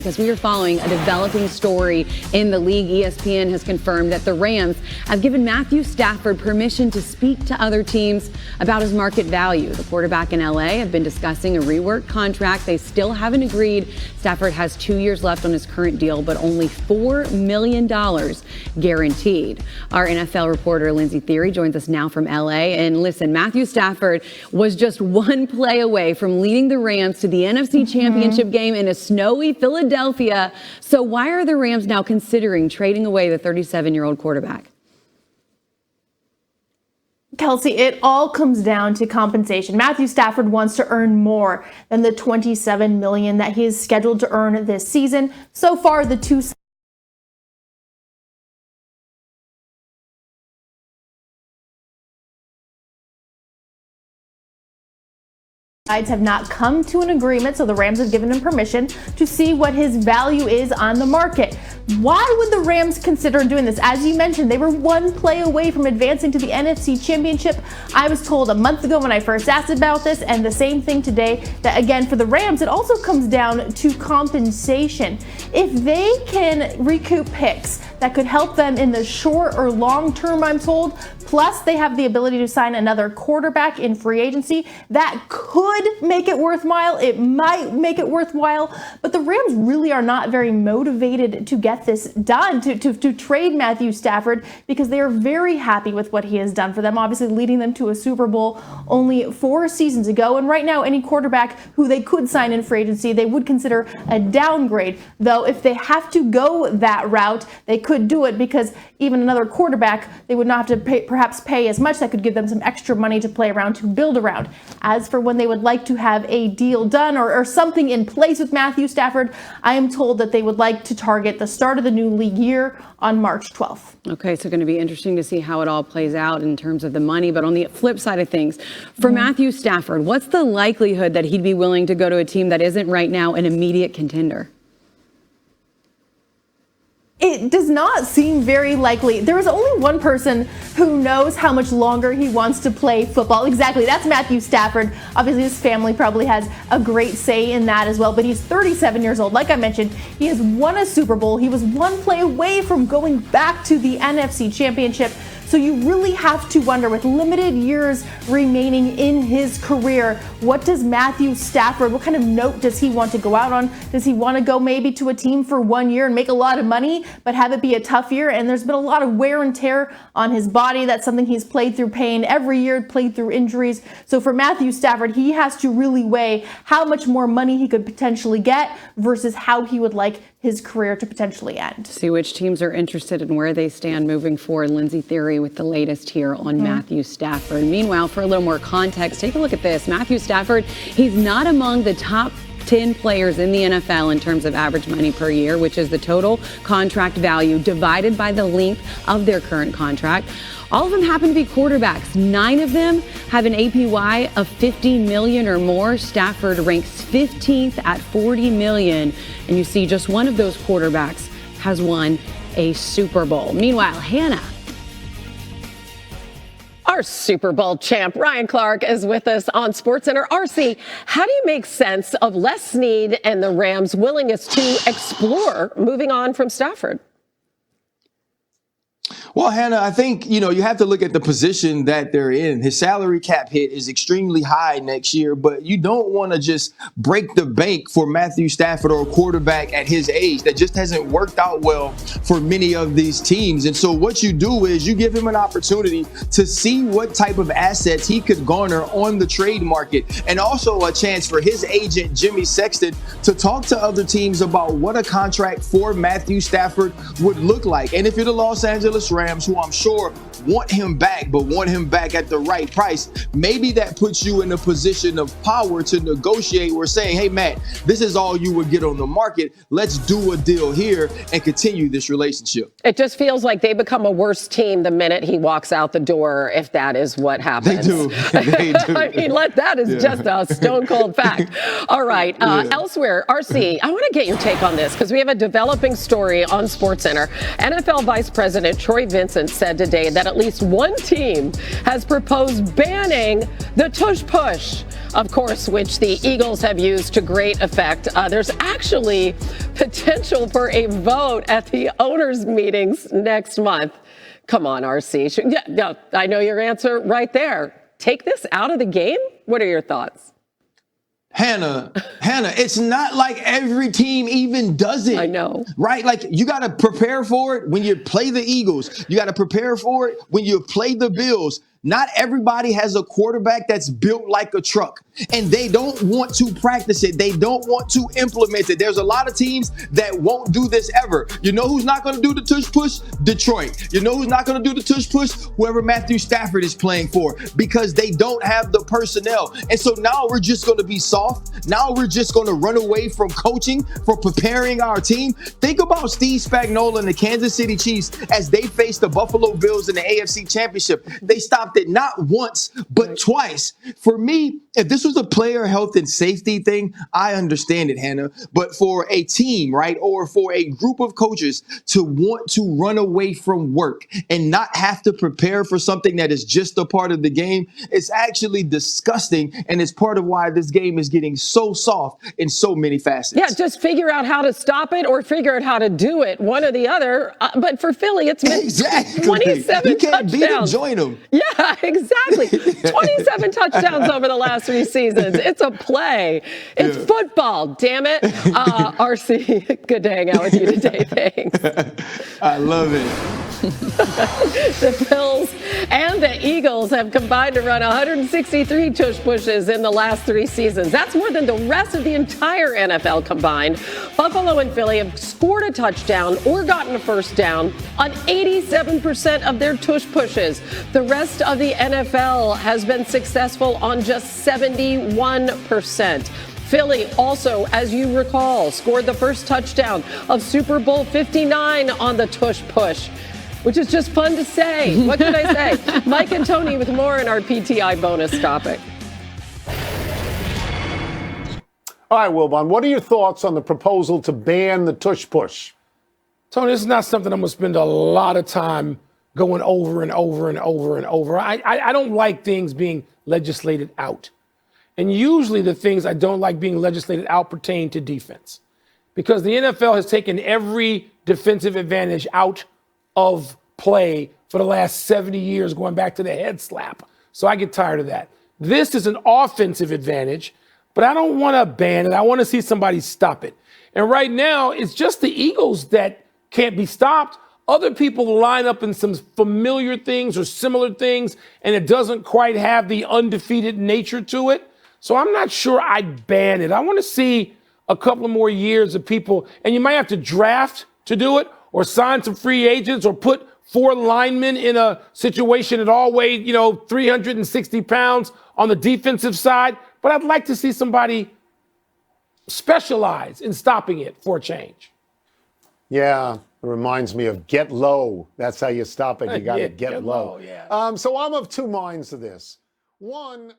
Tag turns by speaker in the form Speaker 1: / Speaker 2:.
Speaker 1: Because we are following a developing story in the league. ESPN has confirmed that the Rams have given Matthew Stafford permission to speak to other teams about his market value. The quarterback in LA have been discussing a reworked contract. They still haven't agreed. Stafford has 2 years left on his current deal, but only $4 million guaranteed. Our NFL reporter Lindsay Theory joins us now from LA. And listen, Matthew Stafford was just one play away from leading the Rams to the NFC Championship game in a snowy Philadelphia. So why are the Rams now considering trading away the 37-year-old quarterback?
Speaker 2: Kelsey, it all comes down to compensation. Matthew Stafford wants to earn more than the $27 million that he is scheduled to earn this season. So far, the two sides have not come to an agreement, so the Rams have given him permission to see what his value is on the market. Why would the Rams consider doing this? As you mentioned, they were one play away from advancing to the NFC Championship. I was told a month ago when I first asked about this, and the same thing today, that again, for the Rams, it also comes down to compensation. If they can recoup picks that could help them in the short or long term, I'm told, plus they have the ability to sign another quarterback in free agency, that could make it worthwhile. It might make it worthwhile, but the Rams really are not very motivated to get this done, to trade Matthew Stafford, because they are very happy with what he has done for them, obviously leading them to a Super Bowl only 4 seasons ago. And right now, any quarterback who they could sign in free agency, they would consider a downgrade. Though if they have to go that route, they could do it, because even another quarterback, they would not have to perhaps pay as much. That could give them some extra money to play around, to build around. As for when they would like to have a deal done or something in place with Matthew Stafford, I am told that they would like to target the start of the new league year on March 12th.
Speaker 1: Okay, so going to be interesting to see how it all plays out in terms of the money. But on the flip side of things, for Matthew Stafford, what's the likelihood that he'd be willing to go to a team that isn't right now an immediate contender?
Speaker 2: It does not seem very likely. There is only one person who knows how much longer he wants to play football. Exactly, that's Matthew Stafford. Obviously, his family probably has a great say in that as well, but he's 37 years old. Like I mentioned, he has won a Super Bowl. He was one play away from going back to the NFC Championship. So you really have to wonder, with limited years remaining in his career, what does Matthew Stafford, what kind of note does he want to go out on? Does he want to go maybe to a team for 1 year and make a lot of money, but have it be a tough year? And there's been a lot of wear and tear on his body. That's something he's played through pain every year, played through injuries. So for Matthew Stafford, he has to really weigh how much more money he could potentially get versus how he would like his career to potentially end.
Speaker 1: See which teams are interested and where they stand moving forward. Lindsay Theory with the latest here on Matthew Stafford. Meanwhile, for a little more context, take a look at this. Matthew Stafford, he's not among the top 10 players in the NFL in terms of average money per year, which is the total contract value divided by the length of their current contract. All of them happen to be quarterbacks. 9 of them have an APY of $50 million or more. Stafford ranks 15th at $40 million. And you see just one of those quarterbacks has won a Super Bowl. Meanwhile, Hannah.
Speaker 3: Our Super Bowl champ, Ryan Clark, is with us on SportsCenter. RC, how do you make sense of Les Snead and the Rams' willingness to explore moving on from Stafford?
Speaker 4: Well, Hannah, I think, you have to look at the position that they're in. His salary cap hit is extremely high next year, but you don't want to just break the bank for Matthew Stafford or a quarterback at his age. That just hasn't worked out well for many of these teams. And so what you do is you give him an opportunity to see what type of assets he could garner on the trade market, and also a chance for his agent, Jimmy Sexton, to talk to other teams about what a contract for Matthew Stafford would look like. And if you're the Los Angeles Rams, who I'm sure want him back, but want him back at the right price, maybe that puts you in a position of power to negotiate. We're saying, hey, Matt, this is all you would get on the market. Let's do a deal here and continue this relationship.
Speaker 3: It just feels like they become a worse team the minute he walks out the door, if that is what happens.
Speaker 4: They do. They do.
Speaker 3: I mean, that is just a stone cold fact. All right. Elsewhere, RC, I want to get your take on this because we have a developing story on SportsCenter. NFL Vice President Troy Vincent said today that at least one team has proposed banning the Tush Push, of course, which the Eagles have used to great effect. There's actually potential for a vote at the owners' meetings next month. Come on, RC. Yeah, no, I know your answer right there. Take this out of the game? What are your thoughts?
Speaker 4: Hannah, it's not like every team even does it.
Speaker 3: I know.
Speaker 4: Right? Like, you got to prepare for it when you play the Eagles. You got to prepare for it when you play the Bills. Not everybody has a quarterback that's built like a truck, and they don't want to practice it. They don't want to implement it. There's a lot of teams that won't do this ever. You know who's not going to do the Tush Push? Detroit. You know who's not going to do the Tush Push? Whoever Matthew Stafford is playing for, because they don't have the personnel. And so now we're just going to be soft. Now we're just going to run away from coaching, from preparing our team. Think about Steve Spagnuolo and the Kansas City Chiefs as they faced the Buffalo Bills in the AFC Championship. They stopped it not once, but twice. For me, if this was a player health and safety thing, I understand it, Hannah. But for a team, right, or for a group of coaches to want to run away from work and not have to prepare for something that is just a part of the game, it's actually disgusting. And it's part of why this game is getting so soft in so many facets.
Speaker 3: Yeah, just figure out how to stop it or figure out how to do it, one or the other. But for Philly, it's been
Speaker 4: exactly
Speaker 3: 27
Speaker 4: You can't
Speaker 3: touchdowns.
Speaker 4: beat it, join them.
Speaker 3: Yeah, exactly. 27 touchdowns over the last 3 seasons. It's a play. It's football, damn it. RC, good to hang out with you today. Thanks.
Speaker 4: I love it.
Speaker 3: The Bills and the Eagles have combined to run 163 tush pushes in the last 3 seasons. That's more than the rest of the entire NFL combined. Buffalo and Philly have scored a touchdown or gotten a first down on 87% of their tush pushes. The rest of the NFL has been successful on just 71%. Philly also, as you recall, scored the first touchdown of Super Bowl 59 on the Tush Push, which is just fun to say. What can I say? Mike and Tony with more in our PTI bonus topic.
Speaker 5: All right, Wilbon, what are your thoughts on the proposal to ban the Tush Push?
Speaker 6: Tony, this is not something I'm going to spend a lot of time going over and over and over and over. I don't like things being legislated out. And usually the things I don't like being legislated out pertain to defense, because the NFL has taken every defensive advantage out of play for the last 70 years, going back to the head slap. So I get tired of that. This is an offensive advantage, but I don't want to ban it. I want to see somebody stop it. And right now, it's just the Eagles that can't be stopped. Other people line up in some familiar things or similar things, and it doesn't quite have the undefeated nature to it. So I'm not sure I'd ban it. I want to see a couple of more years of people, and you might have to draft to do it or sign some free agents or put 4 linemen in a situation that all weigh, 360 pounds on the defensive side. But I'd like to see somebody specialize in stopping it for a change.
Speaker 5: Yeah, it reminds me of get low. That's how you stop it. You got to get low.
Speaker 6: Yeah.
Speaker 5: So I'm of 2 minds to this. One,